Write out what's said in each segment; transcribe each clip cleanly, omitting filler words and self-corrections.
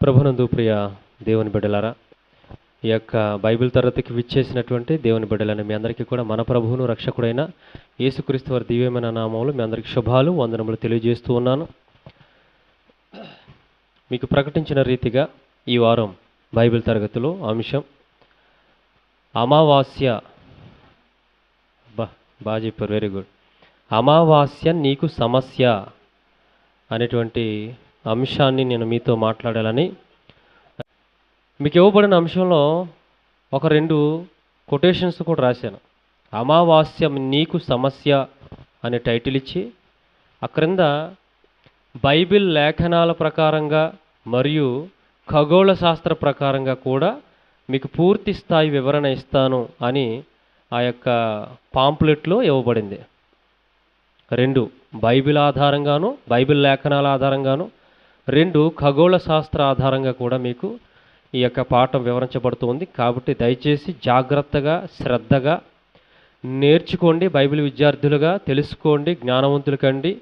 ప్రభునందు ప్రియ దేవుని బిడ్డలారా, ఈ యొక్క బైబిల్ తరగతికి విచ్చేసినటువంటి దేవుని బిడ్డలని మీ అందరికీ కూడా మన ప్రభువును రక్షకుడైన యేసుక్రీస్తు వారి దివ్యమైన నామములు మీ అందరికీ శుభాలు వందనములు తెలియజేస్తూ ఉన్నాను. మీకు ప్రకటించిన రీతిగా ఈ వారం బైబిల్ తరగతిలో అంశం అమావాస్య. బాగా చెప్పారు, వెరీ గుడ్. అమావాస్య నీకు సమస్య అనేటువంటి అంశాన్ని నేను మీతో మాట్లాడాలని, మీకు ఇవ్వబడిన అంశంలో ఒక 2 కొటేషన్స్ కూడా రాశాను. అమావాస్య నీకు సమస్య అనే టైటిల్ ఇచ్చి, ఆ క్రింద బైబిల్ లేఖనాల ప్రకారంగా మరియు ఖగోళ శాస్త్ర ప్రకారంగా కూడా మీకు పూర్తి స్థాయి వివరణ ఇస్తాను అని ఆ యొక్క పాంప్లెట్లో ఇవ్వబడింది. 2 బైబిల్ ఆధారంగాను, బైబిల్ లేఖనాల ఆధారంగాను, 2 ఖగోళ శాస్త్ర ఆధారంగా కూడా మీకు ఈ యొక్క పాఠం వివరించబడుతుంది. కాబట్టి దయచేసి జాగ్రత్తగా శ్రద్ధగా నేర్చుకోండి. బైబిల్ విద్యార్థులుగా తెలుసుకోండి, జ్ఞానవంతులు కండి,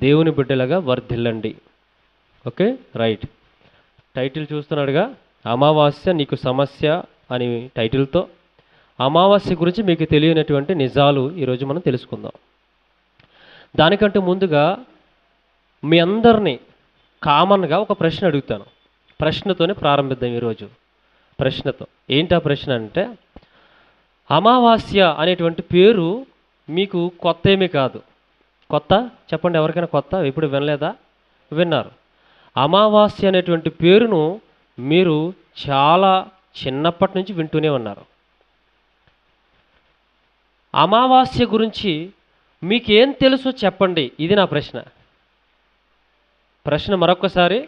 దేవుని బిడ్డలుగా వర్ధిల్లండి. Okay, right. టైటిల్ చూస్తున్నాడుగా, అమావాస్య నీకు సమస్య అని టైటిల్తో అమావాస్య గురించి మీకు తెలియనటువంటి నిజాలు ఈరోజు మనం తెలుసుకుందాం. దానికంటే ముందుగా మీ అందరినీ కామన్గా ఒక ప్రశ్న అడుగుతాను. ప్రశ్నతోనే ప్రారంభిద్దాం ఈరోజు. ప్రశ్నతో. ఏంటి ఆ ప్రశ్న అంటే, అమావాస్య అనేటువంటి పేరు మీకు కొత్త ఏమీ కాదు. కొత్త చెప్పండి, ఎవరికైనా కొత్త? ఎప్పుడు వినలేదా? విన్నారు. అమావాస్య అనేటువంటి పేరును మీరు చాలా చిన్నప్పటి నుంచి వింటూనే ఉన్నారు. అమావాస్య గురించి మీకేం తెలుసో చెప్పండి, ఇది నా ప్రశ్న. ప్రశ్న మరొకసారి,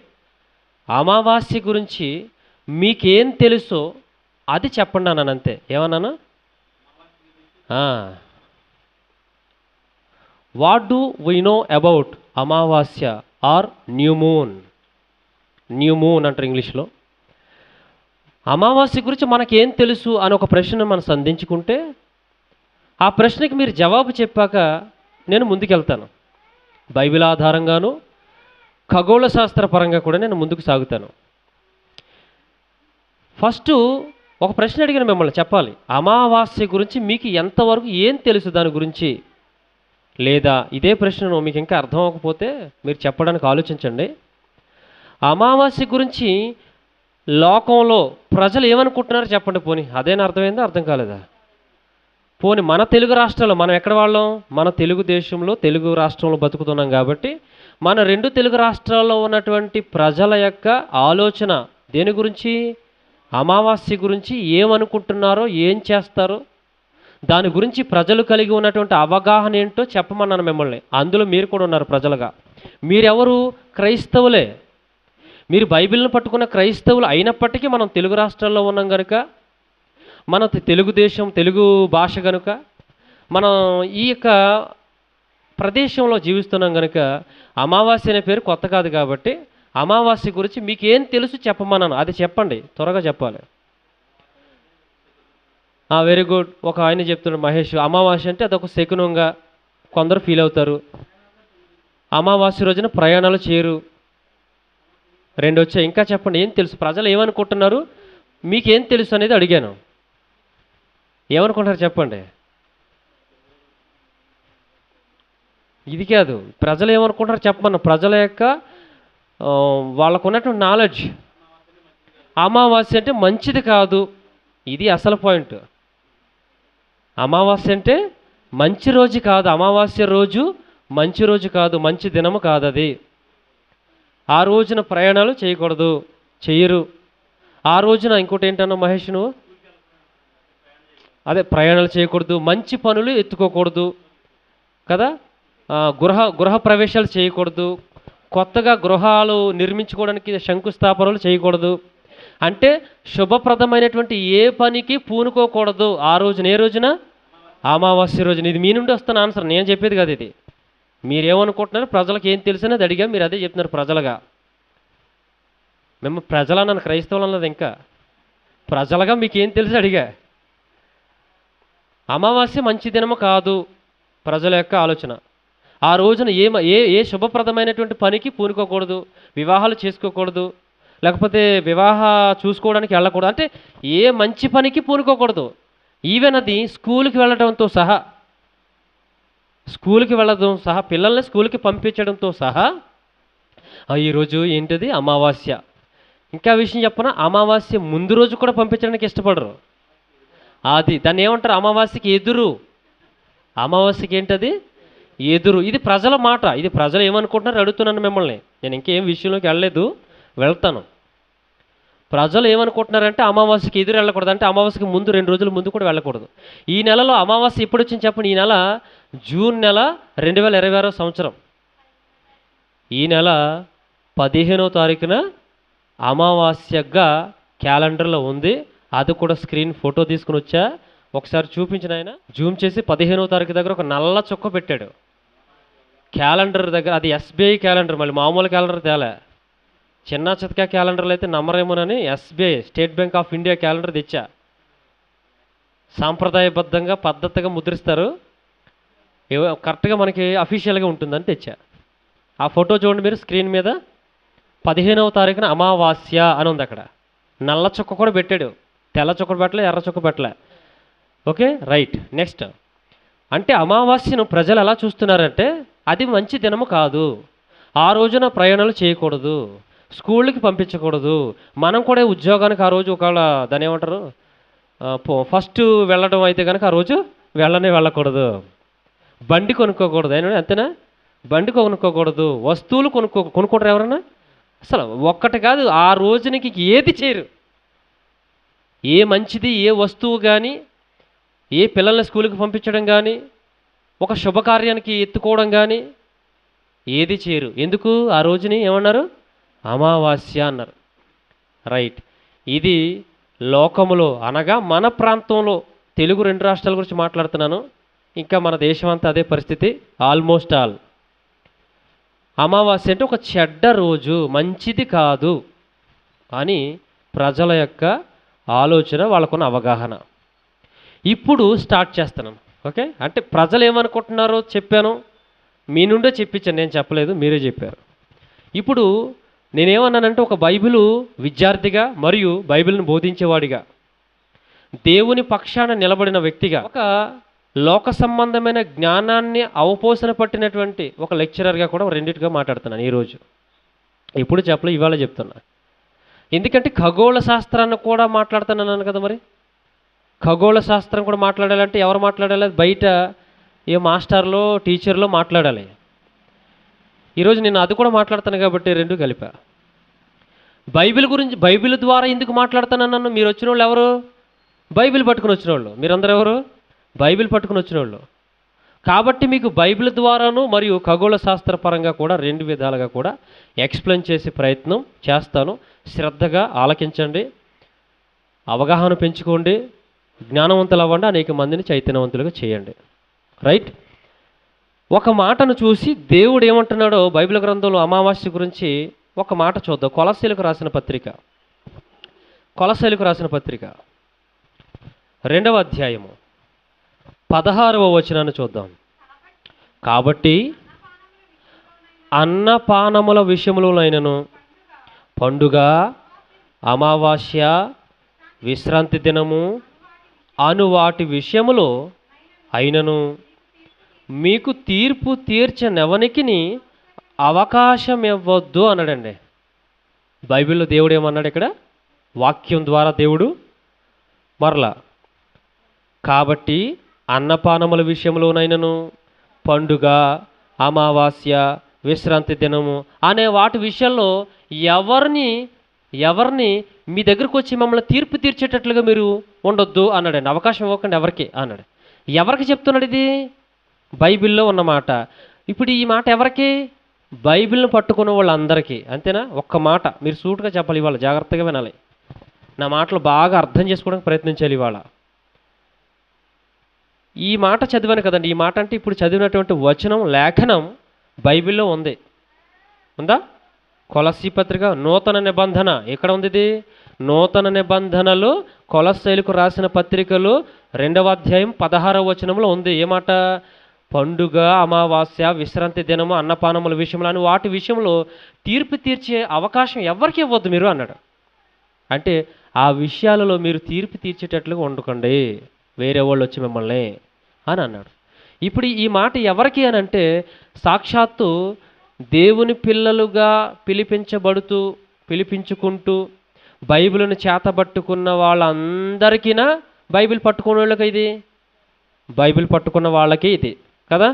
అమావాస్య గురించి మీకేం తెలుసో అది చెప్పండి అన్నాను, అంతే. ఏమన్నాను? What do we know about అమావాస్య or new moon? New moon అంటారు ఇంగ్లీష్లో. అమావాస్య గురించి మనకేం తెలుసు అని ఒక ప్రశ్న మనం సంధించుకుంటే, ఆ ప్రశ్నకి మీరు జవాబు చెప్పాక నేను ముందుకెళ్తాను. బైబిల్ ఆధారంగాను ఖగోళ శాస్త్ర పరంగా కూడా నేను ముందుకు సాగుతాను. ఫస్ట్ ఒక ప్రశ్న అడిగిన మిమ్మల్ని చెప్పాలి. అమావాస్య గురించి మీకు ఎంతవరకు ఏం తెలుసు దాని గురించి? లేదా ఇదే ప్రశ్నను మీకు ఇంకా అర్థం అవ్వకపోతే మీరు చెప్పడానికి ఆలోచించండి. అమావాస్య గురించి లోకంలో ప్రజలు ఏమనుకుంటున్నారో చెప్పండి. పోనీ అదేనా అర్థమైందా? అర్థం కాలేదా? పోనీ మన తెలుగు రాష్ట్రాల్లో, మనం ఎక్కడ వాళ్ళం? మన తెలుగు దేశంలో, తెలుగు రాష్ట్రంలో బతుకుతున్నాం కాబట్టి మన 2 తెలుగు రాష్ట్రాల్లో ఉన్నటువంటి ప్రజల యొక్క ఆలోచన దేని గురించి? అమావాస్య గురించి ఏమనుకుంటున్నారో, ఏం చేస్తారో, దాని గురించి ప్రజలు కలిగి ఉన్నటువంటి అవగాహన ఏంటో చెప్పమన్నాను మిమ్మల్ని. అందులో మీరు కూడా ఉన్నారు ప్రజలుగా. మీరెవరు? క్రైస్తవులే. మీరు బైబిల్ని పట్టుకున్న క్రైస్తవులు అయినప్పటికీ మనం తెలుగు రాష్ట్రాల్లో ఉన్నాం కనుక, మన తెలుగుదేశం, తెలుగు భాష కనుక, మనం ఈ యొక్క ప్రదేశంలో జీవిస్తున్నాం కనుక అమావాస్య అనే పేరు కొత్త కాదు. కాబట్టి అమావాస్య గురించి మీకు ఏం తెలుసు చెప్పమన్నాను, అది చెప్పండి, త్వరగా చెప్పాలి. Very good. ఒక ఆయన చెప్తున్నాడు, మహేష్, అమావాస్య అంటే అదొక శకునంగా కొందరు ఫీల్ అవుతారు. అమావాస్య రోజున ప్రయాణాలు చేయరు. 2 వచ్చాయి. ఇంకా చెప్పండి, ఏం తెలుసు? ప్రజలు ఏమనుకుంటున్నారు, మీకేం తెలుసు అనేది అడిగాను. ఏమనుకుంటారు చెప్పండి. ఇది కాదు, ప్రజలు ఏమనుకుంటారు చెప్పమన్నా. ప్రజల యొక్క వాళ్ళకు ఉన్నటువంటి నాలెడ్జ్. అమావాస్య అంటే మంచిది కాదు, ఇది అసలు పాయింట్. అమావాస్య అంటే మంచి రోజు కాదు. అమావాస్య రోజు మంచి రోజు కాదు, మంచి దినము కాదు అది. ఆ రోజున ప్రయాణాలు చేయకూడదు, చెయ్యరు. ఆ రోజున ఇంకోటి ఏంటన్నా మహేష్ నువ్వు? అదే, ప్రయాణాలు చేయకూడదు, మంచి పనులు ఎత్తుకోకూడదు కదా, గృహ ప్రవేశాలు చేయకూడదు, కొత్తగా గృహాలు నిర్మించుకోవడానికి శంకుస్థాపనలు చేయకూడదు. అంటే శుభప్రదమైనటువంటి ఏ పనికి పూనుకోకూడదు ఆ రోజున. ఏ రోజున? అమావాస్య రోజున. ఇది మీ నుండి వస్తున్న ఆన్సర్, నేను చెప్పేది కాదు ఇది. మీరేమనుకుంటున్నారు? ప్రజలకు ఏం తెలుసు అనేది అడిగా, మీరు అదే చెప్తున్నారు ప్రజలుగా. మేము ప్రజలన్నాను, క్రైస్తవులు అన్నది. ఇంకా ప్రజలుగా మీకు ఏం తెలుసు అడిగా. అమావాస్య మంచి దినము కాదు ప్రజల యొక్క ఆలోచన. ఆ రోజున ఏ శుభప్రదమైనటువంటి పనికి పూనుకోకూడదు, వివాహాలు చేసుకోకూడదు, లేకపోతే వివాహ చూసుకోవడానికి వెళ్ళకూడదు, అంటే ఏ మంచి పనికి పూనుకోకూడదు. ఈవెన్ అది స్కూల్కి వెళ్ళడంతో సహా, స్కూల్కి వెళ్ళడం సహా, పిల్లల్ని స్కూల్కి పంపించడంతో సహా ఈరోజు ఏంటిది అమావాస్య. ఇంకా విషయం చెప్పనా, అమావాస్య ముందు రోజు కూడా పంపించడానికి ఇష్టపడరు. అది దాన్ని ఏమంటారు, అమావాస్యకి ఎదురు. అమావాస్యకి ఏంటది, ఎదురు. ఇది ప్రజల మాట, ఇది ప్రజలు ఏమనుకుంటున్నారు అడుగుతున్నాను మిమ్మల్ని. నేను ఇంకేం విషయంలోకి వెళ్ళలేదు, వెళ్తాను. ప్రజలు ఏమనుకుంటున్నారంటే అమావాస్యకి ఎదురు వెళ్ళకూడదు, అంటే అమావాస్యకి ముందు 2 రోజుల ముందు కూడా వెళ్ళకూడదు. ఈ నెలలో అమావాస్య ఎప్పుడు వచ్చింది చెప్పండి? ఈ నెల జూన్ నెల 2026 సంవత్సరం. ఈ నెల 15వ తారీఖున అమావాస్యగా క్యాలెండర్లో ఉంది. అది కూడా స్క్రీన్ ఫోటో తీసుకుని వచ్చా, ఒకసారి చూపించిన ఆయన జూమ్ చేసి 15వ తారీఖు దగ్గర ఒక నల్ల చుక్క పెట్టాడు క్యాలెండర్ దగ్గర. అది ఎస్బీఐ క్యాలెండర్, మళ్ళీ మామూలు క్యాలెండర్ తేలే. చిన్న చితకా క్యాలెండర్లు అయితే నమ్మరేమోనని SBI, state bank of India calendar తెచ్చా. సాంప్రదాయబద్ధంగా పద్ధతిగా ముద్రిస్తారు, కరెక్ట్గా మనకి అఫీషియల్గా ఉంటుందని తెచ్చా. ఆ ఫోటో చూడండి మీరు స్క్రీన్ మీద. 15వ తారీఖున అమావాస్య అని ఉంది అక్కడ. నల్ల చుక్క కూడా పెట్టాడు, తెల్ల చుక్క పెట్టలే, ఎర్ర చుక్క పెట్టలే. Okay, right. నెక్స్ట్, అంటే అమావాస్యను ప్రజలు ఎలా చూస్తున్నారంటే అది మంచి దినము కాదు, ఆ రోజున ప్రయాణాలు చేయకూడదు, స్కూళ్ళకి పంపించకూడదు. మనం కూడా ఉద్యోగానికి ఆ రోజు ఒకవేళ దాని ఏమంటారు ఫస్ట్ వెళ్ళడం అయితే కనుక ఆ రోజు వెళ్ళకూడదు. బండి కొనుక్కోకూడదు, అయినా అంతేనా? బండి కొనుక్కోకూడదు, వస్తువులు కొనుక్కుంటారు ఎవరన్నా? అసలు ఒక్కటి కాదు, ఆ రోజునికి ఏది చేయరు. ఏ మంచిది, ఏ వస్తువు కానీ, ఏ పిల్లల్ని స్కూల్కి పంపించడం కానీ, ఒక శుభకార్యానికి ఎత్తుకోవడం కానీ ఏది చేయరు. ఎందుకు? ఆ రోజుని ఏమన్నారు? అమావాస్య అన్నారు. రైట్. ఇది లోకములో అనగా మన ప్రాంతంలో, తెలుగు 2 రాష్ట్రాల గురించి మాట్లాడుతున్నాను, ఇంకా మన దేశం అంతా అదే పరిస్థితి ఆల్మోస్ట్ ఆల్. అమావాస్య అంటే ఒక చెడ్డ రోజు, మంచిది కాదు అని ప్రజల యొక్క ఆలోచన, వాళ్ళకున్న అవగాహన. ఇప్పుడు స్టార్ట్ చేస్తున్నాను. ఓకే, అంటే ప్రజలు ఏమనుకుంటున్నారో చెప్పాను, మీ నుండే చెప్పించాను, నేను చెప్పలేదు, మీరే చెప్పారు. ఇప్పుడు నేనేమన్నానంటే ఒక బైబిలు విద్యార్థిగా మరియు బైబిల్ని బోధించేవాడిగా, దేవుని పక్షాన నిలబడిన వ్యక్తిగా, ఒక లోక సంబంధమైన జ్ఞానాన్ని అవపోసన పట్టినటువంటి ఒక లెక్చరర్గా కూడా రెండింటిగా మాట్లాడుతున్నాను ఈరోజు. ఎప్పుడు చెప్పలే, ఇవాళ చెప్తున్నా. ఎందుకంటే ఖగోళ శాస్త్రాన్ని కూడా మాట్లాడుతున్నాను కదా. మరి ఖగోళ శాస్త్రం కూడా మాట్లాడాలంటే ఎవరు మాట్లాడాలి? బయట ఏ మాస్టర్లో, టీచర్లో మాట్లాడాలి. ఈరోజు నేను అది కూడా మాట్లాడుతాను కాబట్టి 2 కలిపా. బైబిల్ గురించి, బైబిల్ ద్వారా ఎందుకు మాట్లాడుతానన్నాను? మీరు వచ్చిన వాళ్ళు ఎవరు? బైబిల్ పట్టుకుని వచ్చిన వాళ్ళు. మీరందరూ ఎవరు? బైబిల్ పట్టుకుని వచ్చిన వాళ్ళు. కాబట్టి మీకు బైబిల్ ద్వారాను మరియు ఖగోళ శాస్త్రపరంగా కూడా 2 విధాలుగా కూడా ఎక్స్ప్లెయిన్ చేసే ప్రయత్నం చేస్తాను. శ్రద్ధగా ఆలకించండి, అవగాహన పెంచుకోండి, జ్ఞానవంతులు అవ్వండి, అనేక మందిని చైతన్యవంతులుగా చేయండి. రైట్. ఒక మాటను చూసి దేవుడు ఏమంటున్నాడో బైబిల్ గ్రంథంలో అమావాస్య గురించి ఒక మాట చూద్దాం. కొలస్సీలకు రాసిన పత్రిక, కొలస్సీలకు రాసిన పత్రిక 2వ అధ్యాయము 16వ వచనాన్ని చూద్దాం. కాబట్టి అన్నపానముల విషయములోనైనను, పండుగ, అమావాస్య, విశ్రాంతి దినము అను వాటి విషయములో అయినను మీకు తీర్పు తీర్చనెవనికిని అవకాశం ఇవ్వద్దు అన్నాడండి. బైబిల్లో దేవుడు ఏమన్నాడు ఇక్కడ? వాక్యం ద్వారా దేవుడు మరలా, కాబట్టి అన్నపానముల విషయంలోనైనను, పండుగ, అమావాస్య, విశ్రాంతి దినము అనే వాటి విషయంలో ఎవరిని మీ దగ్గరకు వచ్చి మమ్మల్ని తీర్పు తీర్చేటట్లుగా మీరు ఉండొద్దు అన్నాడండి. అవకాశం ఇవ్వకండి ఎవరికి అన్నాడు. ఎవరికి చెప్తున్నాడు ఇది? బైబిల్లో ఉన్నమాట. ఇప్పుడు ఈ మాట ఎవరికి? బైబిల్ను పట్టుకున్న వాళ్ళందరికీ. అంతేనా? ఒక్క మాట మీరు సూటుగా చెప్పాలి ఇవాళ, జాగ్రత్తగా వినాలి, నా మాటలు బాగా అర్థం చేసుకోవడానికి ప్రయత్నించాలి ఇవాళ. ఈ మాట చదివాను కదండి, ఈ మాట అంటే ఇప్పుడు చదివినటువంటి వచనం, లేఖనం బైబిల్లో ఉంది. ఉందా? కొలస్సీ పత్రిక నూతన నిబంధన ఎక్కడ ఉంది? ఇది నూతన నిబంధనలు కొలస్సీలకు రాసిన పత్రికలు 2వ అధ్యాయం 16వ వచనంలో ఉంది. ఏ మాట? పండుగ, అమావాస్య, విశ్రాంతి దినము, అన్నపానముల విషయంలో అని వాటి విషయంలో తీర్పు తీర్చే అవకాశం ఎవరికి ఇవ్వద్దు మీరు అన్నాడు. అంటే ఆ విషయాలలో మీరు తీర్పు తీర్చేటట్లుగా వండుకోండి, వేరే వాళ్ళు వచ్చి మిమ్మల్ని అని అన్నాడు. ఇప్పుడు ఈ మాట ఎవరికి అని అంటే, సాక్షాత్తు దేవుని పిల్లలుగా పిలిపించుకుంటూ బైబిల్ను చేతబట్టుకున్న వాళ్ళందరికీనా, బైబిల్ పట్టుకున్న వాళ్ళకి ఇది, బైబిల్ పట్టుకున్న వాళ్ళకి ఇది కదా,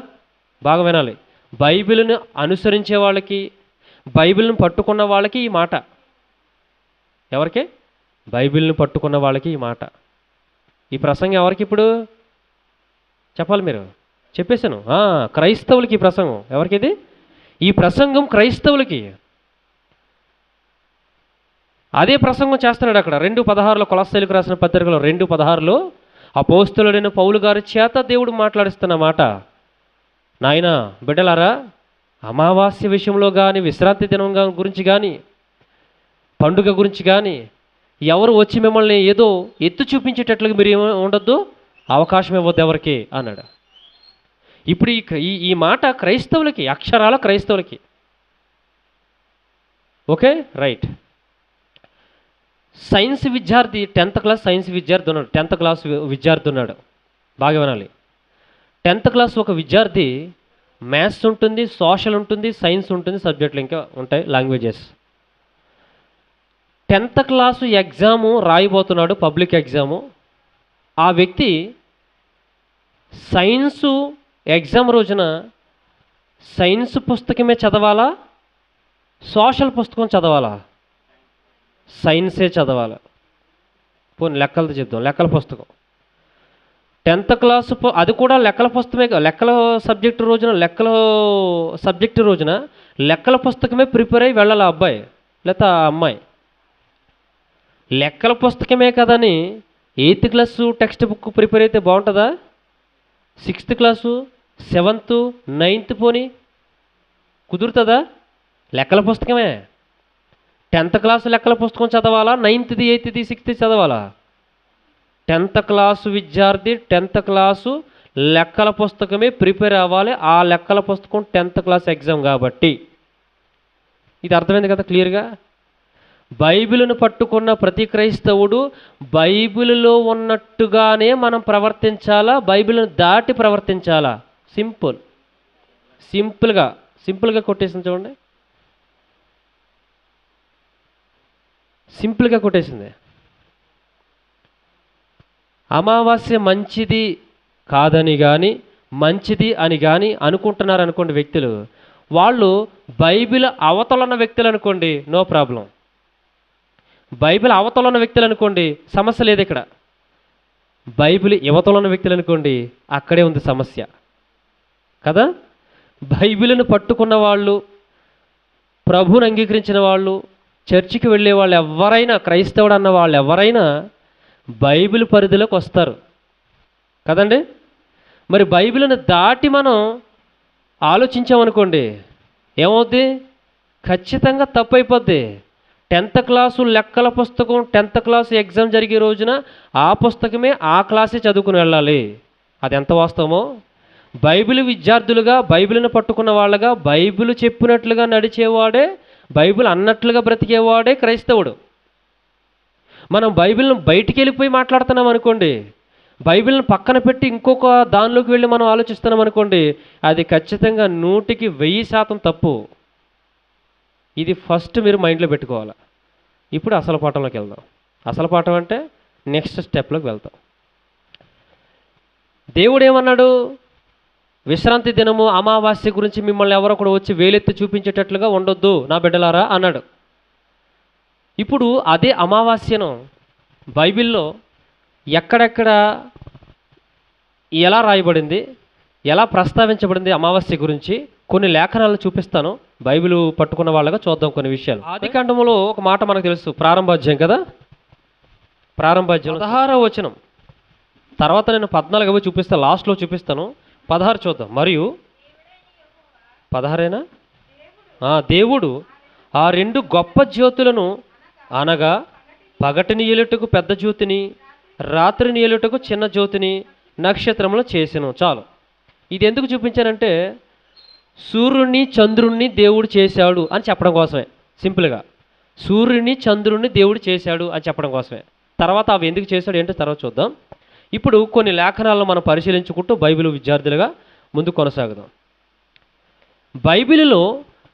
బాగా వినాలి. బైబిల్ను అనుసరించే వాళ్ళకి, బైబిల్ను పట్టుకున్న వాళ్ళకి ఈ మాట. ఎవరికి? బైబిల్ను పట్టుకున్న వాళ్ళకి ఈ మాట. ఈ ప్రసంగం ఎవరికి ఇప్పుడు చెప్పాలి? మీరు చెప్పేశాను. క్రైస్తవులకి ఈ ప్రసంగం. ఎవరికి ఇది? ఈ ప్రసంగం క్రైస్తవులకి. అదే ప్రసంగం చేస్తున్నాడు అక్కడ 2:16 కొలస్సీలకు రాసిన పత్రికలో 2:16 అపోస్తలుడైన పౌలు గారి చేత దేవుడు మాట్లాడిస్తున్న మాట. నాయనా బిడ్డలారా, అమావాస్య విషయంలో కానీ, విశ్రాంతి దినం గురించి కానీ, పండుగ గురించి కానీ ఎవరు వచ్చి మిమ్మల్ని ఏదో ఎత్తు చూపించేటట్లుగా మీరు ఏమి ఉండొద్దు, అవకాశం ఇవ్వద్దు ఎవరికి అన్నాడు. ఇప్పుడు ఈ మాట క్రైస్తవులకి, అక్షరాల క్రైస్తవులకి. Okay, right. సైన్స్ విద్యార్థి, 10th క్లాస్ సైన్స్ విద్యార్థి ఉన్నాడు, 10th క్లాస్ విద్యార్థి ఉన్నాడు. బాగా వినాలి. 10th క్లాస్ ఒక విద్యార్థి మ్యాథ్స్ ఉంటుంది, సోషల్ ఉంటుంది, సైన్స్ ఉంటుంది, సబ్జెక్టులు ఇంకా ఉంటాయి, లాంగ్వేజెస్. 10th క్లాసు ఎగ్జాము రాయబోతున్నాడు, పబ్లిక్ ఎగ్జాము. ఆ వ్యక్తి సైన్సు ఎగ్జామ్ రోజున సైన్స్ పుస్తకమే చదవాలా, సోషల్ పుస్తకం చదవాలా? సైన్సే చదవాలి. పోనీ లెక్కలతో చెప్దాం, లెక్కల పుస్తకం. 10th క్లాసు అది కూడా లెక్కల పుస్తకమే, లెక్కల సబ్జెక్టు రోజున లెక్కల పుస్తకమే ప్రిపేర్ అయ్యి వెళ్ళాలి ఆ అబ్బాయి లేకపోతే ఆ అమ్మాయి. లెక్కల పుస్తకమే కదని 8th class text book prepare అయితే బాగుంటుందా? 6th క్లాసు, 7th, 9th పోనీ కుదురుతుందా? లెక్కల పుస్తకమే. 10th క్లాసు లెక్కల పుస్తకం చదవాలా, 9th, 8th, 6th చదవాలా? 10th క్లాసు విద్యార్థి 10th క్లాసు లెక్కల పుస్తకమే ప్రిపేర్ అవ్వాలి. ఆ లెక్కల పుస్తకం 10th క్లాస్ ఎగ్జామ్ కాబట్టి. ఇది అర్థమైంది కదా క్లియర్గా? బైబిల్ను పట్టుకున్న ప్రతి క్రైస్తవుడు బైబిల్లో ఉన్నట్టుగానే మనం ప్రవర్తించాలా, బైబిల్ను దాటి ప్రవర్తించాలా? సింపుల్గా కొట్టేసింది చూడండి, సింపుల్గా కొట్టేసింది. అమావాస్య మంచిది కాదని కానీ, మంచిది అని కానీ అనుకుంటున్నారు అనుకోండి వ్యక్తులు, వాళ్ళు బైబిల్ అవతల ఉన్న వ్యక్తులు అనుకోండి, నో ప్రాబ్లం. బైబిల్ అవతల ఉన్న వ్యక్తులు అనుకోండి, సమస్య లేదు ఇక్కడ. బైబిల్ యువతలో ఉన్న వ్యక్తులు అనుకోండి, అక్కడే ఉంది సమస్య కదా. బైబిల్ను పట్టుకున్న వాళ్ళు, ప్రభువుని అంగీకరించిన వాళ్ళు, చర్చికి వెళ్ళే వాళ్ళు ఎవరైనా, క్రైస్తవుడు అన్న వాళ్ళు ఎవరైనా బైబిల్ పరిధిలోకి వస్తారు కదండి. మరి బైబిల్ని దాటి మనం ఆలోచించామనుకోండి, ఏమవుద్ది? ఖచ్చితంగా తప్పు అయిపోద్ది. 10th క్లాసు లెక్కల పుస్తకం, 10th క్లాసు ఎగ్జామ్ జరిగే రోజున ఆ పుస్తకమే, ఆ క్లాసే చదువుకుని వెళ్ళాలి. అది ఎంత వాస్తవమో, బైబిల్ విద్యార్థులుగా, బైబిల్ని పట్టుకున్న వాళ్ళగా, బైబిల్ చెప్పినట్లుగా నడిచేవాడే, బైబిల్ అన్నట్లుగా బ్రతికేవాడే క్రైస్తవుడు. మనం బైబిల్ను బయటికి వెళ్ళిపోయి మాట్లాడుతున్నాం అనుకోండి, బైబిల్ని పక్కన పెట్టి ఇంకొక దానిలోకి వెళ్ళి మనం ఆలోచిస్తున్నాం అనుకోండి, అది ఖచ్చితంగా 100కి 1000% తప్పు. ఇది ఫస్ట్ మీరు మైండ్లో పెట్టుకోవాలి. ఇప్పుడు అసలు పాఠంలోకి వెళ్దాం. అసలు పాఠం అంటే నెక్స్ట్ స్టెప్లోకి వెళ్తాం. దేవుడు ఏమన్నాడు? విశ్రాంతి దినము, అమావాస్య గురించి మిమ్మల్ని ఎవరొకడు వచ్చి వేలెత్తి చూపించేటట్లుగా ఉండొద్దు నా బిడ్డలారా అన్నాడు. ఇప్పుడు అదే అమావాస్యను బైబిల్లో ఎక్కడెక్కడ ఎలా రాయబడింది, ఎలా ప్రస్తావించబడింది అమావాస్య గురించి కొన్ని లేఖనాలను చూపిస్తాను. బైబిల్ పట్టుకున్న వాళ్ళగా చూద్దాం కొన్ని విషయాలు. ఆదికాండములో ఒక మాట మనకు తెలుసు, ప్రారంభాధ్యాయం కదా. ప్రారంభాధ్యాయం 16వ వచనం, తర్వాత నేను 14వ చూపిస్తాను, లాస్ట్లో చూపిస్తాను. 16 చూద్దాం. మరియు 16ఏనా? దేవుడు ఆ 2 గొప్ప జ్యోతులను, అనగా పగటిని ఏలుటకు పెద్ద జ్యోతిని, రాత్రిని ఏలుటకు చిన్న జ్యోతిని నక్షత్రములు చేసెను. చాలు. ఇది ఎందుకు చూపించానంటే సూర్యుడిని చంద్రుణ్ణి దేవుడు చేశాడు అని చెప్పడం కోసమే. సింపుల్గా సూర్యుడిని చంద్రుణ్ణి దేవుడు చేశాడు అని చెప్పడం కోసమే. తర్వాత అవి ఎందుకు చేశాడు ఏంటో తర్వాత చూద్దాం. ఇప్పుడు కొన్ని లేఖనాలను మనం పరిశీలించుకుంటూ బైబిల్ విద్యార్థులుగా ముందు కొనసాగుదాం. బైబిల్లో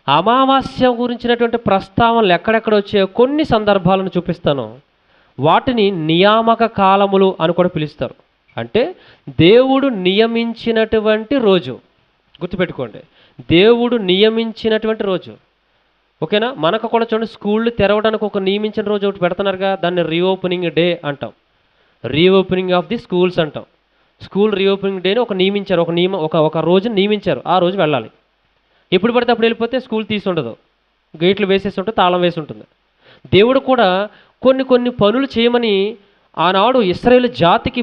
అమావాస్య గురించినటువంటి ప్రస్తావనలు ఎక్కడెక్కడ వచ్చాయో కొన్ని సందర్భాలను చూపిస్తాను. వాటిని నియామక కాలములు అని కూడా పిలుస్తారు. అంటే దేవుడు నియమించినటువంటి రోజు. గుర్తుపెట్టుకోండి, దేవుడు నియమించినటువంటి రోజు. ఓకేనా? మనకు కూడా చూడండి, స్కూళ్ళు తెరవడానికి ఒక నియమించిన రోజు ఒకటి పెడుతున్నారుగా, దాన్ని రీఓపెనింగ్ డే అంటాం. రీఓపెనింగ్ ఆఫ్ ది స్కూల్స్ అంటాం. స్కూల్ రీఓపెనింగ్ డేని నియమించారు, ఒక రోజుని నియమించారు. ఆ రోజు వెళ్ళాలి. ఎప్పుడు పడితే అప్పుడు వెళ్ళిపోతే స్కూల్ తీసి ఉండదు, గేట్లు వేసేసి ఉంటుంది, తాళం వేసి ఉంటుంది. దేవుడు కూడా కొన్ని పనులు చేయమని ఆనాడు ఇశ్రాయేలు జాతికి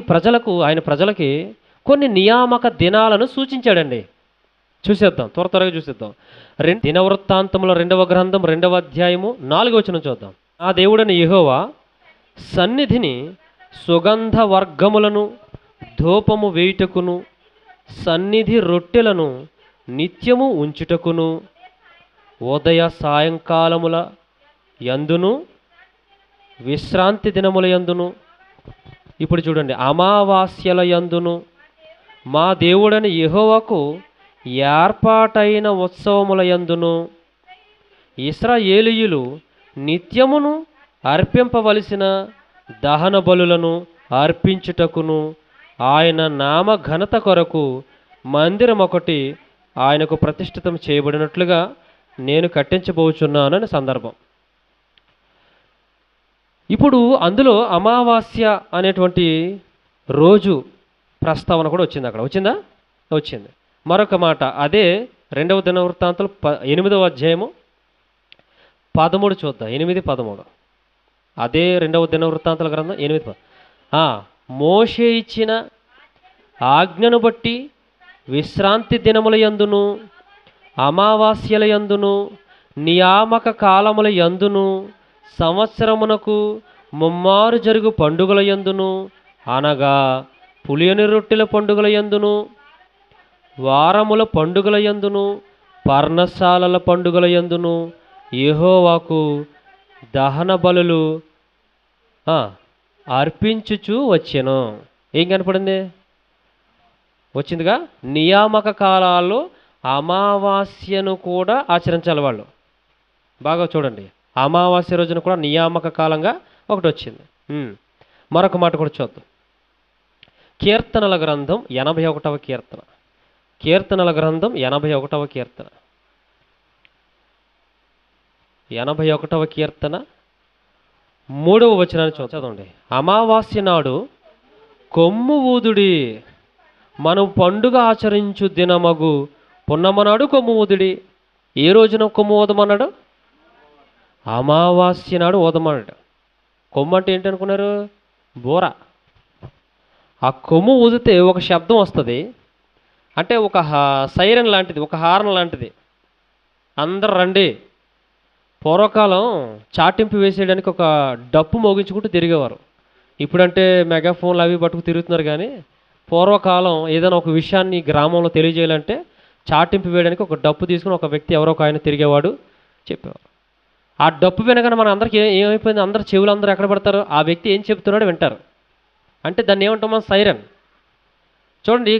ఆయన ప్రజలకి కొన్ని నియామక దినాలను సూచించాడండి. చూసేద్దాం, త్వరగా చూసేద్దాం. దినవృత్తాంతముల 2వ గ్రంథం 2వ అధ్యాయము 4వ వచనం చూద్దాం. ఆ దేవుడని యెహోవా సన్నిధిని సుగంధ వర్గములను ధూపము వేయుటకును సన్నిధి రొట్టెలను నిత్యము ఉంచుటకును ఉదయ సాయంకాలముల యందును విశ్రాంతి దినముల యందును. ఇప్పుడు చూడండి, అమావాస్యల యందును మా దేవుడని యెహోవాకు ఏర్పాటైన ఉత్సవముల యందును ఇశ్రాయేలీయులు నిత్యమును అర్పింపవలసిన దహన బలులను అర్పించుటకును ఆయన నామ ఘనత కొరకు మందిరం ఒకటి ఆయనకు ప్రతిష్ఠితం చేయబడినట్లుగా నేను కట్టించబోచున్నానని సందర్భం. ఇప్పుడు అందులో అమావాస్య అనేటువంటి రోజు ప్రస్తావన కూడా వచ్చింది. అక్కడ వచ్చిందా? వచ్చింది. మరొక మాట, అదే 2వ దినవృత్తాంతాలు 8వ అధ్యాయము 13 చూద్దాం. 8-13. అదే 2వ దినవృత్తాంతాల గ్రంథం 8. మోషే ఇచ్చిన ఆజ్ఞను బట్టి విశ్రాంతి దినముల యందును అమావాస్యల యందును నియామక కాలముల యందును సంవత్సరమునకు ముమ్మారు జరుగు పండుగల యందును అనగా పులియని రొట్టెల పండుగల యందును వారముల పండుగల యందును పర్ణశాలల పండుగల యందును యెహోవాకు దహన బలులు అర్పించుచు వచ్చెను. ఏం కనపడింది? వచ్చిందిగా, నియామక కాలాల్లో అమావాస్యను కూడా ఆచరించాలి వాళ్ళు. బాగా చూడండి, అమావాస్య రోజున కూడా నియామక కాలంగా ఒకటి వచ్చింది. మరొక మాట కూడా చూద్దాం. కీర్తనల గ్రంథం 81వ కీర్తన. కీర్తనల గ్రంథం 81వ కీర్తన 81వ కీర్తన 3వ వచనాన్ని చదవండి. అమావాస్య నాడు కొమ్ము ఊదుడి, మనం పండుగ ఆచరించు దినమగు పున్నమ నాడు కొమ్ము ఊదుడి. ఏ రోజున కొమ్ము ఊదమన్నాడు? అమావాస్య నాడు ఊదమన్నాడు. కొమ్ము అంటే ఏంటనుకున్నారు? బోర. ఆ కొమ్ము ఊదితే ఒక శబ్దం వస్తుంది, అంటే ఒక సైరన్ లాంటిది, ఒక హార్న్ లాంటిది. అందరు రండి. పూర్వకాలం చాటింపు వేసేయడానికి ఒక డప్పు మోగించుకుంటూ తిరిగేవారు. ఇప్పుడంటే మెగాఫోన్లు అవి పట్టుకు తిరుగుతున్నారు, కానీ పూర్వకాలం ఏదైనా ఒక విషయాన్ని గ్రామంలో తెలియజేయాలంటే చాటింపు వేయడానికి ఒక డప్పు తీసుకుని ఒక వ్యక్తి ఎవరో ఒక ఆయన తిరిగేవాడు, చెప్పేవారు. ఆ డప్పు వినగానే మన అందరికీ ఏమైపోయింది? అందరు చెవులు అందరూ ఎక్కడ పడతారు? ఆ వ్యక్తి ఏం చెప్తున్నాడో వింటారు. అంటే దాన్ని ఏమంటాం మనం? సైరన్. చూడండి,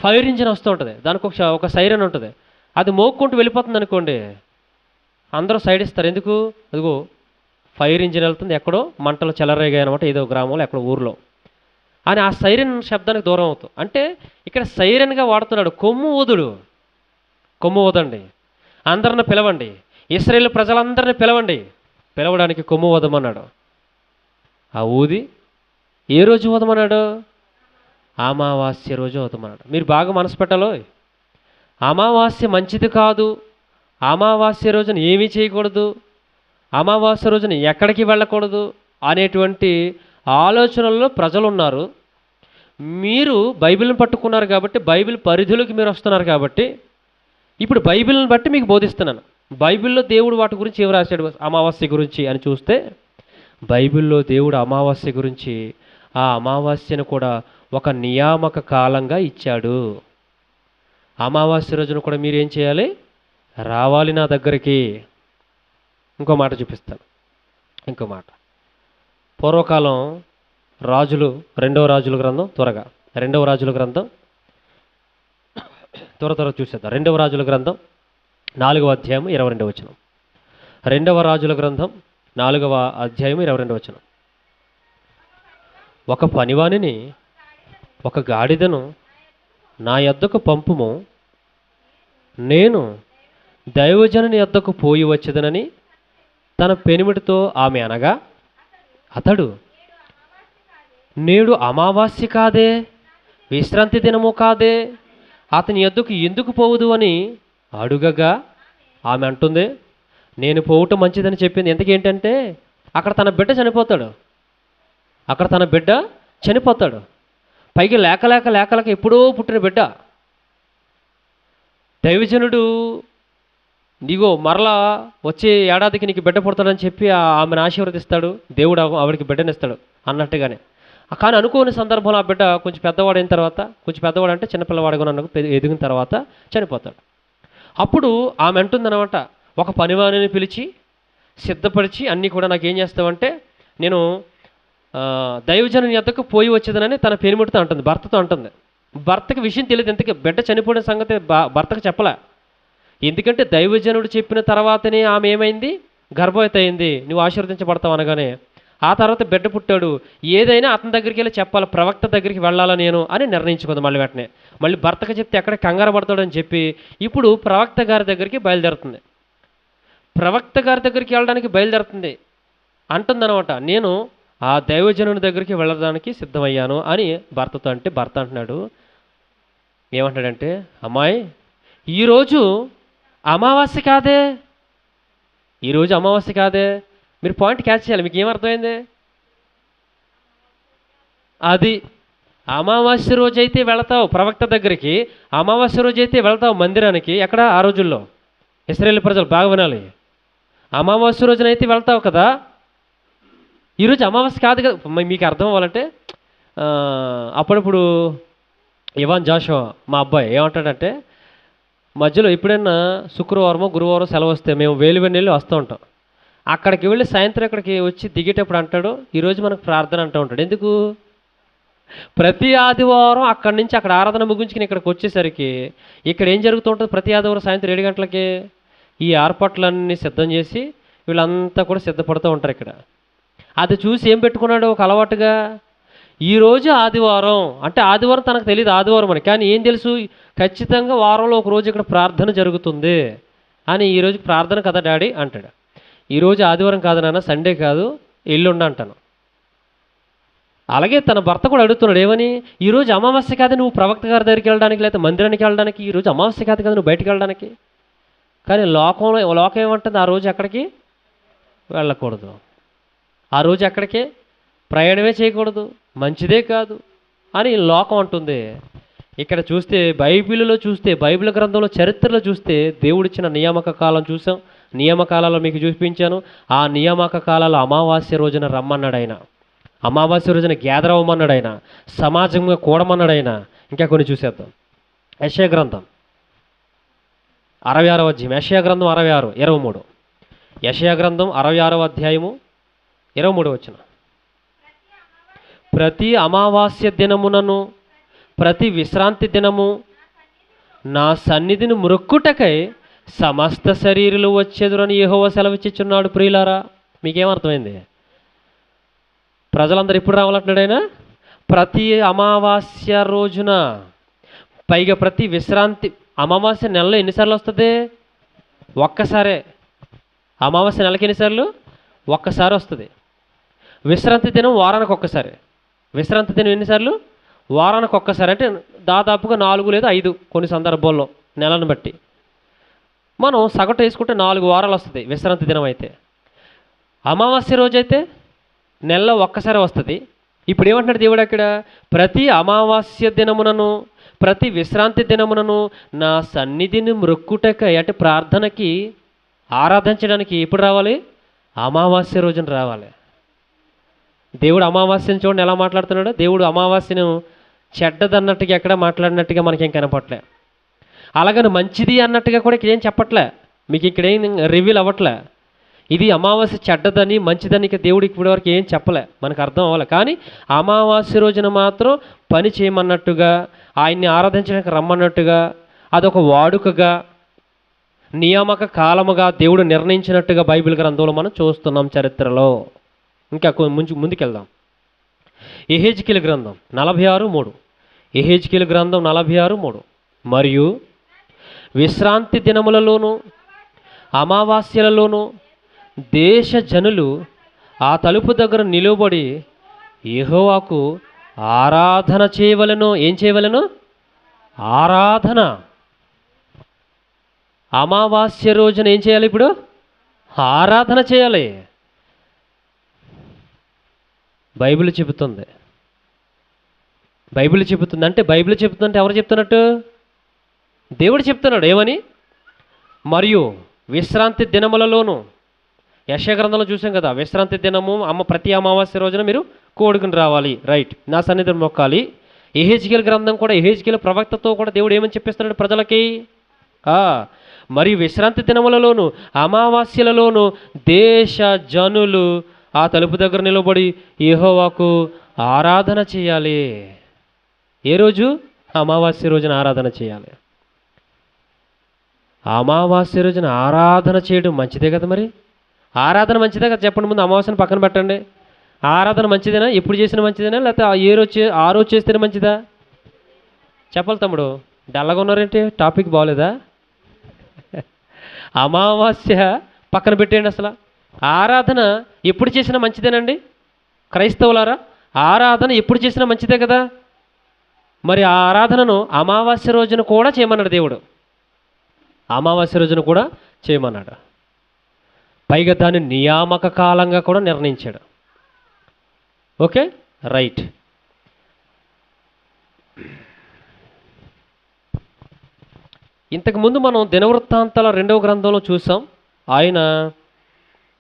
ఫైర్ ఇంజిన్ వస్తూ ఉంటుంది, దానికి ఒక సైరన్ ఉంటుంది. అది మోక్కుంటూ వెళ్ళిపోతుంది అనుకోండి, అందరూ సైడ్ ఇస్తారు. ఎందుకు? అదిగో ఫైర్ ఇంజిన్ వెళ్తుంది, ఎక్కడో మంటలు చెలరేగాయి అనమాట, ఏదో గ్రామంలో ఎక్కడో ఊర్లో అని ఆ సైరన్ శబ్దానికి దూరం అవుతాం. అంటే ఇక్కడ సైరన్గా వాడుతున్నాడు. కొమ్ము ఊదుడు, కొమ్ము ఊదండి, అందరిని పిలవండి, ఇశ్రాయేలు ప్రజలందరినీ పిలవండి. పిలవడానికి కొమ్ము ఊదమన్నాడు. ఆ ఊది ఏ రోజు ఊదమన్నాడు? అమావాస్య రోజు ఊదమన్నాడు. మీరు బాగా మనసు పెట్టాలో, అమావాస్య మంచిది కాదు, అమావాస్య రోజున ఏమీ చేయకూడదు, అమావాస్య రోజున ఎక్కడికి వెళ్ళకూడదు అనేటువంటి ఆలోచనల్లో ప్రజలు ఉన్నారు. మీరు బైబిల్ని పట్టుకున్నారు కాబట్టి, బైబిల్ పరిధిలోకి మీరు వస్తున్నారు కాబట్టి, ఇప్పుడు బైబిల్ని బట్టి మీకు బోధిస్తున్నాను. బైబిల్లో దేవుడు వాటి గురించి ఏమి రాశాడు అమావాస్య గురించి అని చూస్తే, బైబిల్లో దేవుడు అమావాస్య గురించి ఆ అమావాస్యను కూడా ఒక నియామక కాలంగా ఇచ్చాడు. అమావాస్య రోజున కూడా మీరు ఏం చేయాలి? రావాలి నా దగ్గరికి. ఇంకో మాట చూపిస్తాను. ఇంకో మాట, పూర్వకాలం రాజులు, రెండవ రాజుల గ్రంథం, రెండవ రాజుల గ్రంథం త్వర చూసేద్దాం. రెండవ రాజుల గ్రంథం 4వ అధ్యాయం 22వ వచనం. రెండవ రాజుల గ్రంథం 4వ అధ్యాయం 22వ వచనం. ఒక పనివానిని, ఒక గాడిదను నా యొద్దకు పంపుము, నేను దైవజనుని యొద్దకు పోయి వచ్చేదనని తన పెనిమిటితో ఆమె అనగా, అతడు, నేడు అమావాస్య కాదే, విశ్రాంతి దినము కాదే, అతని యొద్దకు ఎందుకు పోవుదు అని అడుగగా ఆమె అంటుంది, నేను పోవటం మంచిదని చెప్పింది. ఎందుకేంటంటే అక్కడ తన బిడ్డ చనిపోతాడు. పైకి లేకలేక ఎప్పుడో పుట్టిన బిడ్డ. దైవజనుడు నీగో మరలా వచ్చే ఏడాదికి నీకు బిడ్డ పుడతాడని చెప్పి ఆమెను ఆశీర్వదిస్తాడు. దేవుడు ఆవిడికి బిడ్డనిస్తాడు అన్నట్టుగానే. కానీ అనుకోని సందర్భంలో ఆ బిడ్డ కొంచెం పెద్దవాడైన తర్వాత, కొంచెం పెద్దవాడు అంటే చిన్నపిల్లవాడుగా ఎదిగిన తర్వాత చనిపోతాడు. అప్పుడు ఆమె అంటుందన్నమాట, ఒక పనివాణిని పిలిచి సిద్ధపరిచి అన్నీ కూడా నాకేం చేస్తావంటే, నేను దైవజనుని యొద్దకు పోయి వచ్చేదనని తన పెనిమిటితో అంటుంది, భర్తతో అంటుంది. భర్తకి విషయం తెలియదు, ఇంతకీ బిడ్డ చనిపోయిన సంగతి భర్తకు చెప్పలే. ఎందుకంటే దైవజనుడు చెప్పిన తర్వాతనే ఆమె ఏమైంది? గర్భవతి అయింది. నువ్వు ఆశీర్వదించబడతావు అనగానే ఆ తర్వాత బిడ్డ పుట్టాడు. ఏదైనా అతని దగ్గరికి వెళ్ళి చెప్పాలి, ప్రవక్త దగ్గరికి వెళ్ళాలా నేను అని నిర్ణయించుకుంది. వెంటనే మళ్ళీ భర్తకు చెప్తే ఎక్కడ కంగారు పడతాడని చెప్పి ఇప్పుడు ప్రవక్త గారి దగ్గరికి బయలుదేరుతుంది. ప్రవక్త గారి దగ్గరికి వెళ్ళడానికి బయలుదేరుతుంది. అంటుందన్నమాట, నేను ఆ దైవజనుని దగ్గరికి వెళ్ళడానికి సిద్ధమయ్యాను అని భర్తతో అంటే, భర్త అంటున్నాడు, ఏమంటాడంటే, అమ్మాయి ఈరోజు అమావాస్య కాదే, ఈరోజు అమావాస్య కాదే. మీరు పాయింట్ క్యాచ్ చేయాలి. మీకు ఏమర్థమైంది? అది అమావాస్య రోజైతే వెళతావు ప్రవక్త దగ్గరికి, అమావాస్య రోజైతే వెళతావు మందిరానికి. ఎక్కడ? ఆ రోజుల్లో ఇశ్రాయేలు ప్రజలు బాగా వినాలి. అమావాస్య రోజునైతే వెళ్తావు కదా, ఈరోజు అమావాస్య కాదు కదా. మీకు అర్థం అవ్వాలంటే అప్పుడప్పుడు ఇవాన్ జాషువా మా అబ్బాయి ఏమంటాడంటే, మధ్యలో ఎప్పుడైనా శుక్రవారమో గురువారం సెలవు వస్తే మేము వేలువెన్నెల్లి వస్తూ ఉంటాం. అక్కడికి వెళ్ళి సాయంత్రం ఇక్కడికి వచ్చి దిగేటప్పుడు అంటాడు, ఈరోజు మనకు ప్రార్థన అంటూ ఉంటాడు. ఎందుకు? ప్రతి ఆదివారం అక్కడి నుంచి అక్కడ ఆరాధన ముగించుకుని ఇక్కడికి వచ్చేసరికి ఇక్కడ ఏం జరుగుతూ ఉంటుంది? ప్రతి ఆదివారం సాయంత్రం 7 గంటలకి ఈ ఏర్పాట్లన్నీ సిద్ధం చేసి వీళ్ళంతా కూడా సిద్ధపడుతూ ఉంటారు ఇక్కడ. అది చూసి ఏం పెట్టుకున్నాడు ఒక అలవాటుగా, ఈరోజు ఆదివారం అంటే, ఆదివారం తనకు తెలియదు ఆదివారం అని, కానీ ఏం తెలుసు, ఖచ్చితంగా వారంలో ఒక రోజు ఇక్కడ ప్రార్థన జరుగుతుంది అని. ఈరోజు ప్రార్థన కదా డాడీ అంటాడు. ఈరోజు ఆదివారం కాదు నాన్న, సండే కాదు, ఎల్లుండి అంటాను. అలాగే తన భర్త కూడా అడుగుతున్నాడు, ఏమని? ఈరోజు అమావాస్య కాదు నువ్వు ప్రవక్త గారి దగ్గరికి వెళ్ళడానికి, లేకపోతే మందిరానికి వెళ్ళడానికి, ఈరోజు అమావాస్య కాదు కదా నువ్వు బయటికి వెళ్ళడానికి. కానీ లోకం ఏమంటుంది? ఆ రోజు ఎక్కడికి వెళ్ళకూడదు, ఆ రోజు ఎక్కడికి ప్రయాణమే చేయకూడదు, మంచిదే కాదు అని లోకం అంటుంది. ఇక్కడ చూస్తే బైబిల్లో చూస్తే, బైబిల్ గ్రంథంలో చరిత్రలో చూస్తే దేవుడిచ్చిన నియామక కాలం చూసాం. నియామకాలలో మీకు చూపించాను. ఆ నియామక కాలాలు అమావాస్య రోజున రమ్మన్నాడు ఆయన, అమావాస్య రోజున గ్యాదర్ అవ్వమన్నాడు ఆయన, సమాజంగా కూడమన్నాడు ఆయన. ఇంకా కొన్ని చూసేద్దాం. యెషయా గ్రంథం 66వ అధ్యాయం, యెషయా గ్రంథం 66:23. యెషయా గ్రంథం 66వ అధ్యాయము 23వ వచనం. ప్రతి అమావాస్య దినమునను ప్రతి విశ్రాంతి దినము నా సన్నిధిని మొక్కుటకై సమస్త శరీరులు వచ్చేదురని యెహోవా సెలవిచ్చుచున్నాడు. ప్రియులారా, మీకేమర్థమైంది? ప్రజలందరూ ఎప్పుడు రావాలంటున్నాడు ఆయన? ప్రతి అమావాస్య రోజున. పైగా ప్రతి విశ్రాంతి, అమావాస్య నెలలో ఎన్నిసార్లు వస్తుంది? ఒక్కసారే. అమావాస్య నెలకి ఎన్నిసార్లు? ఒక్కసారి వస్తుంది. విశ్రాంతి దినం వారానికి ఒక్కసారి. విశ్రాంతి దినం ఎన్నిసార్లు? వారానికి ఒక్కసారి. అంటే దాదాపుగా 4 లేదా 5 కొన్ని సందర్భాల్లో నెలను బట్టి. మనం సగటు వేసుకుంటే 4 వారాలు వస్తుంది విశ్రాంతి దినం అయితే. అమావాస్య రోజైతే నెలలో ఒక్కసారి వస్తుంది. ఇప్పుడు ఏమంటున్నాడు దేవుడు అక్కడ? ప్రతి అమావాస్య దినమునను ప్రతి విశ్రాంతి దినమునను నా సన్నిధిని మొక్కుటకై, అంటే ప్రార్థనకి, ఆరాధించడానికి ఎప్పుడు రావాలి? అమావాస్య రోజున రావాలి. దేవుడు అమావాస్యను చూడండి ఎలా మాట్లాడుతున్నాడు. దేవుడు అమావాస్యను చెడ్డదన్నట్టుగా ఎక్కడ మాట్లాడినట్టుగా మనకేం కనపట్లే. అలాగని మంచిది అన్నట్టుగా కూడా ఇక్కడ ఏం చెప్పట్లే, మీకు ఇక్కడ ఏం రివీల్ అవ్వట్లే. ఇది అమావాస్య చెడ్డదని మంచిదని ఇక దేవుడు ఇప్పటివరకు ఏం చెప్పలే, మనకు అర్థం అవ్వాలి. కానీ అమావాస్య రోజున మాత్రం పని చేయమన్నట్టుగా, ఆయన్ని ఆరాధించడానికి రమ్మన్నట్టుగా, అదొక వాడుకగా, నియామక కాలముగా దేవుడు నిర్ణయించినట్టుగా బైబిల్ గ్రంథంలో మనం చూస్తున్నాం చరిత్రలో. ఇంకా ముందుకెళ్దాం. యెహెజ్కేలు గ్రంథం 46:3. యెహెజ్కేలు గ్రంథం 46:3. మరియు విశ్రాంతి దినములలోను అమావాస్యలలోను దేశ జనులు ఆ తలుపు దగ్గర నిలువబడి యెహోవాకు ఆరాధన చేయవలెను. ఏం చేయవలెను? ఆరాధన. అమావాస్య రోజున ఏం చేయాలి? ఇప్పుడు ఆరాధన చేయాలి. బైబిల్ చెబుతుంది. బైబిల్ చెబుతుంది అంటే, బైబిల్ చెబుతుందంటే ఎవరు చెప్తున్నట్టు? దేవుడు చెప్తున్నాడు. ఏమని? మరియు విశ్రాంతి దినములలోను. యెషయా గ్రంథంలో చూసాం కదా, విశ్రాంతి దినము ప్రతి అమావాస్య రోజున మీరు కోడుకుని రావాలి, రైట్, నా సన్నిధిని మొక్కాలి. యెహెజ్కేలు గ్రంథం కూడా, యెహెజ్కేలు ప్రవక్తతో కూడా దేవుడు ఏమని చెప్పిస్తున్నాడు ప్రజలకి? మరియు విశ్రాంతి దినములలోను అమావాస్యలలోను దేశ జనులు ఆ తలుపు దగ్గర నిలబడి యెహోవాకు ఆరాధన చేయాలి. ఏ రోజు? అమావాస్య రోజున ఆరాధన చేయాలి. అమావాస్య రోజున ఆరాధన చేయడం మంచిదే కదా. మరి ఆరాధన మంచిదే కదా? చెప్పండి. ముందు అమావాస్యను పక్కన పెట్టండి. ఆరాధన మంచిదేనా? ఎప్పుడు చేసిన మంచిదేనా, లేకపోతే ఆ రోజు చేస్తేనే మంచిదా? చెప్పాలి తమ్ముడు. డల్లగా ఉన్నారేంటి? టాపిక్ బాగోలేదా? అమావాస్య పక్కన పెట్టేయండి. అసలు ఆరాధన ఎప్పుడు చేసినా మంచిదేనండి క్రైస్తవులారా. ఆరాధన ఎప్పుడు చేసినా మంచిదే కదా. మరి ఆ ఆరాధనను అమావాస్య రోజున కూడా చేయమన్నాడు దేవుడు. అమావాస్య రోజున కూడా చేయమన్నాడు. పైగా దాన్ని నియామక కాలంగా కూడా నిర్ణయించాడు. Okay, right. ఇంతకుముందు మనం దినవృత్తాంతాల 2వ గ్రంథంలో చూసాం. ఆయన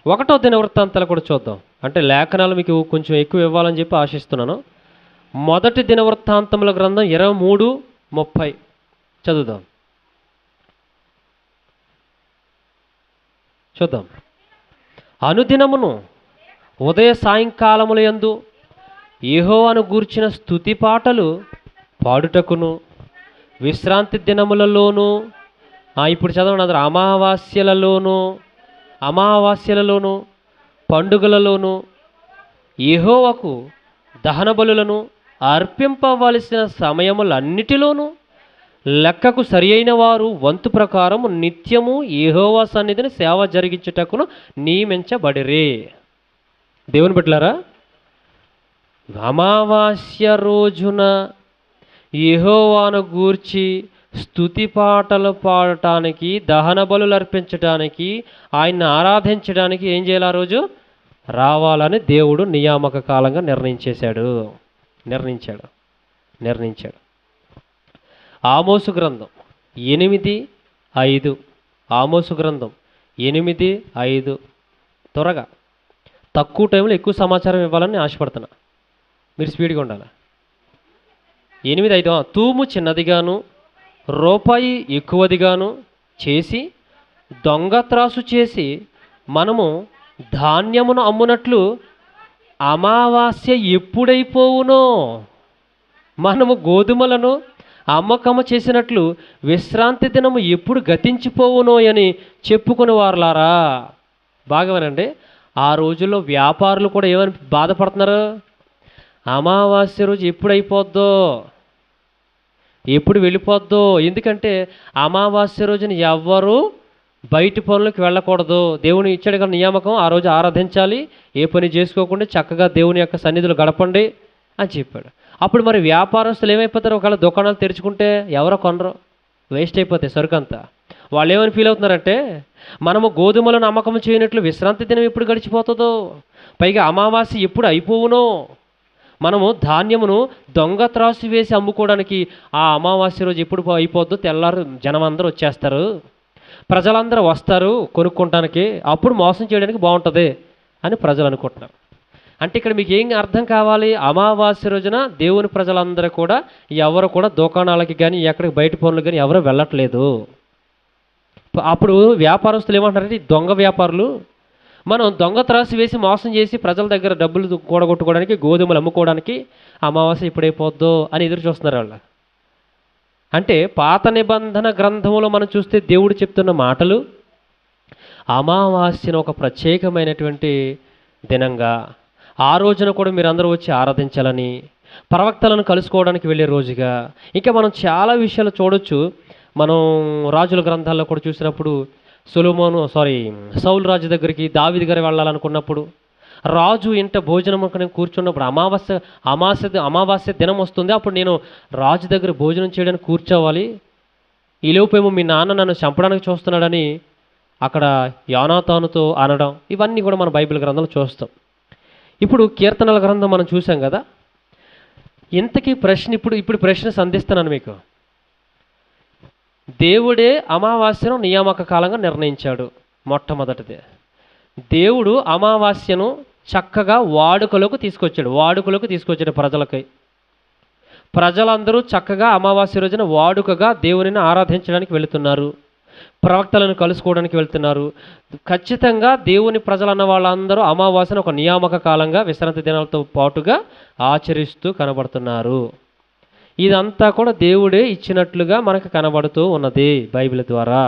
1వ దినవృత్తాంతాలు కూడా చూద్దాం. అంటే లేఖనాలు మీకు కొంచెం ఎక్కువ ఇవ్వాలని చెప్పి ఆశిస్తున్నాను. మొదటి దినవృత్తాంతముల గ్రంథం 23:30 చదువుదాం. చూద్దాం. అనుదినమును ఉదయ సాయంకాలముల యందు యెహోవాను గూర్చిన స్తుతి పాటలు పాడుటకును విశ్రాంతి దినములలోను, ఇప్పుడు చదవండి అందరూ, అమావాస్యలలోను పండుగలలోను యెహోవాకు దహన బలులను అర్పింపవలసిన సమయములన్నిటిలోనూ లెక్కకు సరి అయిన వారు వంతు ప్రకారం నిత్యము యెహోవా సన్నిధిని సేవ జరిగించుటకును నియమించబడిరే. దేవుని బిడ్డలారా, అమావాస్య రోజున యెహోవాను గూర్చి స్తుతి పాటలు పాడటానికి, దహన బలులు అర్పించడానికి, ఆయన్ని ఆరాధించడానికి ఏం చేయాలి? ఆ రోజు రావాలని దేవుడు నియామక కాలంగా నిర్ణయించాడు. ఆమోసు గ్రంథం 8:5. ఆమోసు గ్రంథం 8:5. త్వరగా, తక్కువ టైంలో ఎక్కువ సమాచారం ఇవ్వాలని ఆశపడుతున్నా. మీరు స్పీడ్గా ఉండాలి. 8:5. తూము చిన్నదిగాను రూపాయి ఎక్కువదిగాను చేసి దొంగ త్రాసు చేసి మనము ధాన్యమును అమ్మునట్లు అమావాస్య ఎప్పుడైపోవునో, మనము గోధుమలను అమ్మకము చేసినట్లు విశ్రాంతి దినము ఎప్పుడు గతించిపోవునో అని చెప్పుకుని వారులారా. బాగా వినండి. ఆ రోజుల్లో వ్యాపారులు కూడా ఏమని బాధపడుతున్నారు? అమావాస్య రోజు ఎప్పుడు అయిపోద్దో, ఎప్పుడు వెళ్ళిపోద్దో. ఎందుకంటే అమావాస్య రోజున ఎవ్వరూ బయటి పనులకు వెళ్ళకూడదు. దేవుని ఇచ్చాడు కదా నియామకం, ఆ రోజు ఆరాధించాలి, ఏ పని చేసుకోకుండా చక్కగా దేవుని యొక్క సన్నిధిలో గడపండి అని చెప్పాడు. అప్పుడు మరి వ్యాపారస్తులు ఏమైపోతారు? ఒకవేళ దుకాణాలు తెరుచుకుంటే ఎవరో కొనరు, వేస్ట్ అయిపోతాయి సరుకు అంతా. వాళ్ళు ఏమని ఫీల్ అవుతున్నారంటే, మనము గోధుమలను అమ్మకం చేయనట్లు విశ్రాంతి దినం ఎప్పుడు గడిచిపోతుందో, పైగా అమావాస్య ఎప్పుడు అయిపోవునో, మనము ధాన్యమును దొంగ త్రాసు వేసి అమ్ముకోవడానికి ఆ అమావాస్య రోజు ఎప్పుడు అయిపోద్దో, తెల్లారు జనం అందరూ వచ్చేస్తారు, ప్రజలందరూ వస్తారు కొనుక్కోవటానికి, అప్పుడు మోసం చేయడానికి బాగుంటుంది అని ప్రజలు అనుకుంటున్నారు. అంటే ఇక్కడ మీకు ఏం అర్థం కావాలి? అమావాస్య రోజున దేవుని ప్రజలందరూ కూడా ఎవరు కూడా దుకాణాలకి కానీ ఎక్కడికి బయట పనులు కానీ ఎవరు వెళ్ళట్లేదు. అప్పుడు వ్యాపారస్తులు ఏమంటారంటే ఈ దొంగ వ్యాపారులు మనం దొంగ త్రాసు వేసి మోసం చేసి ప్రజల దగ్గర డబ్బులు కూడగొట్టుకోవడానికి గోధుమలు అమ్ముకోవడానికి అమావాస్య ఇప్పుడైపోద్దో అని ఎదురు చూస్తున్నారు వాళ్ళు. అంటే పాత నిబంధన గ్రంథంలో మనం చూస్తే దేవుడు చెప్తున్న మాటలు అమావాస్యను ఒక ప్రత్యేకమైనటువంటి దినంగా, ఆ రోజున కూడా మీరందరూ వచ్చి ఆరాధించాలని, ప్రవక్తలను కలుసుకోవడానికి వెళ్ళే రోజుగా, ఇంకా మనం చాలా విషయాలు చూడొచ్చు. మనం రాజుల గ్రంథాల్లో కూడా చూసినప్పుడు సౌలు రాజు దగ్గరికి దావీదు గారు వెళ్ళాలనుకున్నప్పుడు రాజు ఇంట భోజనం కూర్చున్నప్పుడు అమావాస్య దినం వస్తుంది, అప్పుడు నేను రాజు దగ్గర భోజనం చేయడానికి కూర్చోవాలి, ఈలోపేమో మీ నాన్న నన్ను చంపడానికి చూస్తున్నాడని అక్కడ యోనాతానుతో అనడం, ఇవన్నీ కూడా మన బైబిల్ గ్రంథంలో చూస్తాం. ఇప్పుడు కీర్తనల గ్రంథం మనం చూసాం కదా. ఇంతకీ ప్రశ్న ఇప్పుడు ప్రశ్న సంధిస్తున్నాను మీకు. దేవుడే అమావాస్యను నియామక కాలంగా నిర్ణయించాడు. మొట్టమొదటిది దేవుడు అమావాస్యను చక్కగా వాడుకలోకి తీసుకొచ్చాడు ప్రజలందరూ చక్కగా అమావాస్య రోజున వాడుకగా దేవునిని ఆరాధించడానికి వెళుతున్నారు, ప్రవక్తలను కలుసుకోవడానికి వెళ్తున్నారు. ఖచ్చితంగా దేవుని ప్రజలు అన్న వాళ్ళందరూ అమావాస్యను ఒక నియామక కాలంగా విశ్రాంతి దినాలతో పాటుగా ఆచరిస్తూ కనబడుతున్నారు. ఇదంతా కూడా దేవుడే ఇచ్చినట్లుగా మనకు కనబడుతూ ఉన్నది బైబిల్ ద్వారా.